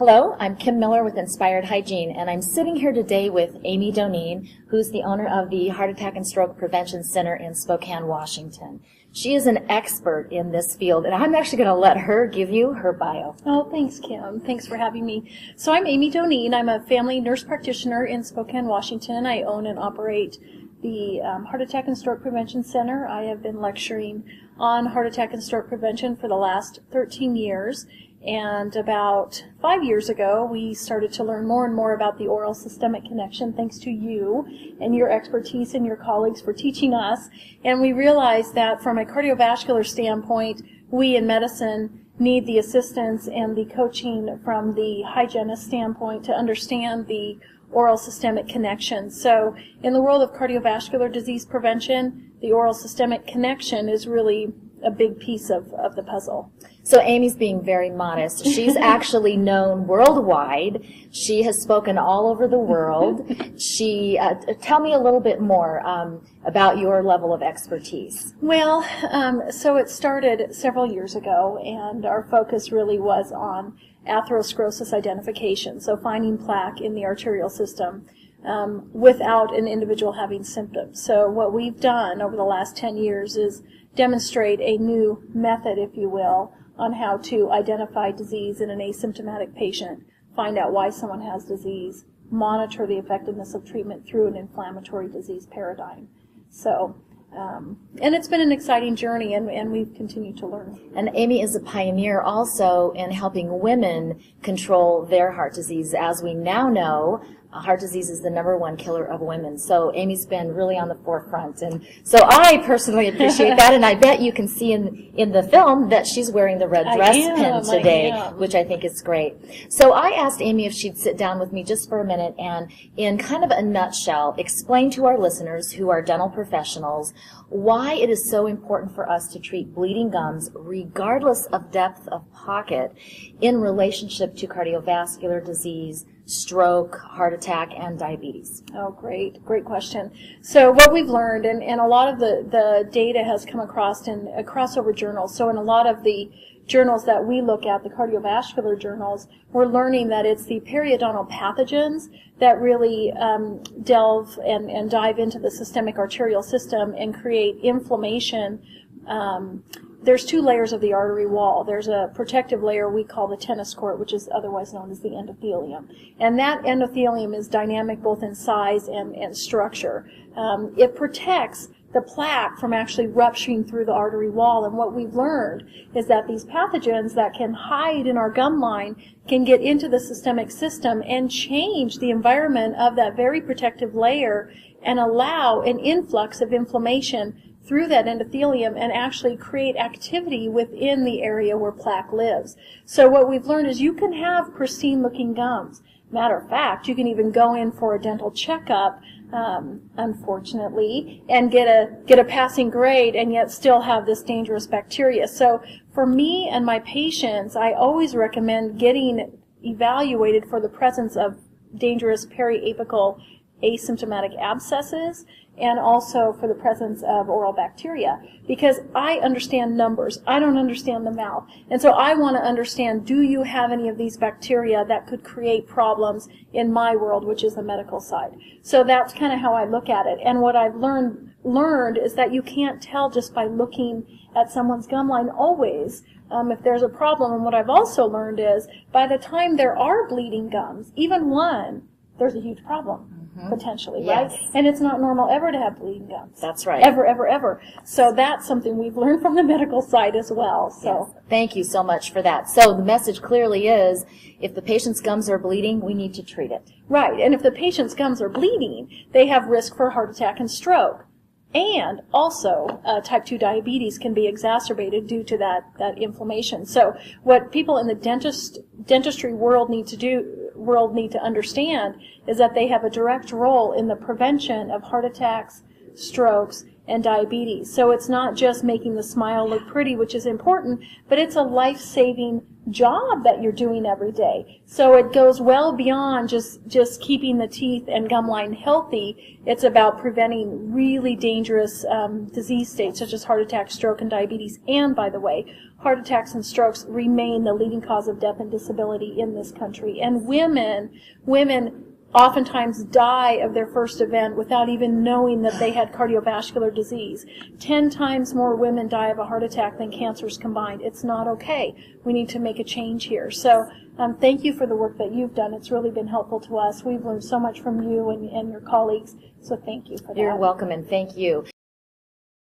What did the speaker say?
Hello, I'm Kim Miller with Inspired Hygiene, and I'm sitting here today with Amy Doneen, who's the owner of the Heart Attack and Stroke Prevention Center in Spokane, Washington. She is an expert in this field, and I'm actually going to let her give you her bio. Oh, thanks, Kim. Thanks for having me. So I'm Amy Doneen. I'm a family nurse practitioner in Spokane, Washington. I own and operate the Heart Attack and Stroke Prevention Center. I have been lecturing on heart attack and stroke prevention for the last 13 years. And about 5 years ago, we started to learn more and more about the oral systemic connection, thanks to you and your expertise and your colleagues for teaching us. And we realized that from a cardiovascular standpoint, we in medicine need the assistance and the coaching from the hygienist standpoint to understand the oral systemic connection. So in the world of cardiovascular disease prevention, the oral systemic connection is really a big piece of the puzzle. So Amy's being very modest. She's actually known worldwide. She has spoken all over the world. Tell me a little bit more about your level of expertise. Well, so it started several years ago, and our focus really was on atherosclerosis identification, so finding plaque in the arterial system without an individual having symptoms. So what we've done over the last 10 years is demonstrate a new method, if you will, on how to identify disease in an asymptomatic patient, find out why someone has disease, monitor the effectiveness of treatment through an inflammatory disease paradigm. So, and it's been an exciting journey, and we've continued to learn. And Amy is a pioneer also in helping women control their heart disease. As we now know, heart disease is the #1 killer of women. So Amy's been really on the forefront. And so I personally appreciate that, and I bet you can see in the film that she's wearing the red dress pin today, which I think is great. So I asked Amy if she'd sit down with me just for a minute and, in kind of a nutshell, explain to our listeners who are dental professionals why it is so important for us to treat bleeding gums regardless of depth of pocket in relationship to cardiovascular disease, stroke, heart attack, and diabetes. Oh, great question. So what we've learned, and a lot of the data has come across in crossover journals. So in a lot of the journals that we look at, the cardiovascular journals, we're learning that it's the periodontal pathogens that really delve and dive into the systemic arterial system and create inflammation. There's 2 layers of the artery wall. There's a protective layer we call the tennis court, which is otherwise known as the endothelium. And that endothelium is dynamic both in size and structure. It protects the plaque from actually rupturing through the artery wall. And what we've learned is that these pathogens that can hide in our gum line can get into the systemic system and change the environment of that very protective layer and allow an influx of inflammation through that endothelium and actually create activity within the area where plaque lives. So what we've learned is you can have pristine looking gums. Matter of fact, you can even go in for a dental checkup, unfortunately, and get a passing grade and yet still have this dangerous bacteria. So for me and my patients, I always recommend getting evaluated for the presence of dangerous periapical asymptomatic abscesses and also for the presence of oral bacteria, because I understand numbers. I don't understand the mouth. And so I want to understand, do you have any of these bacteria that could create problems in my world, which is the medical side? So that's kind of how I look at it. And what I've learned is that you can't tell just by looking at someone's gum line always if there's a problem. And what I've also learned is by the time there are bleeding gums, even one, there's a huge problem. Potentially, yes. Right? And it's not normal ever to have bleeding gums. That's right. Ever. So that's something we've learned from the medical side as well. So yes. Thank you so much for that. So the message clearly is, if the patient's gums are bleeding, we need to treat it. Right. And if the patient's gums are bleeding, they have risk for heart attack and stroke. And also, type 2 diabetes can be exacerbated due to that inflammation. So what people in the dentistry world need to understand is that they have a direct role in the prevention of heart attacks, strokes, and diabetes. So it's not just making the smile look pretty, which is important, but it's a life-saving job that you're doing every day. So it goes well beyond just keeping the teeth and gum line healthy. It's about preventing really dangerous disease states such as heart attack, stroke, and diabetes. And by the way, heart attacks and strokes remain the leading cause of death and disability in this country. And women oftentimes die of their first event without even knowing that they had cardiovascular disease. 10 times more women die of a heart attack than cancers combined. It's not okay. We need to make a change here. So thank you for the work that you've done. It's really been helpful to us. We've learned so much from you and your colleagues. So thank you for that. You're welcome, and thank you.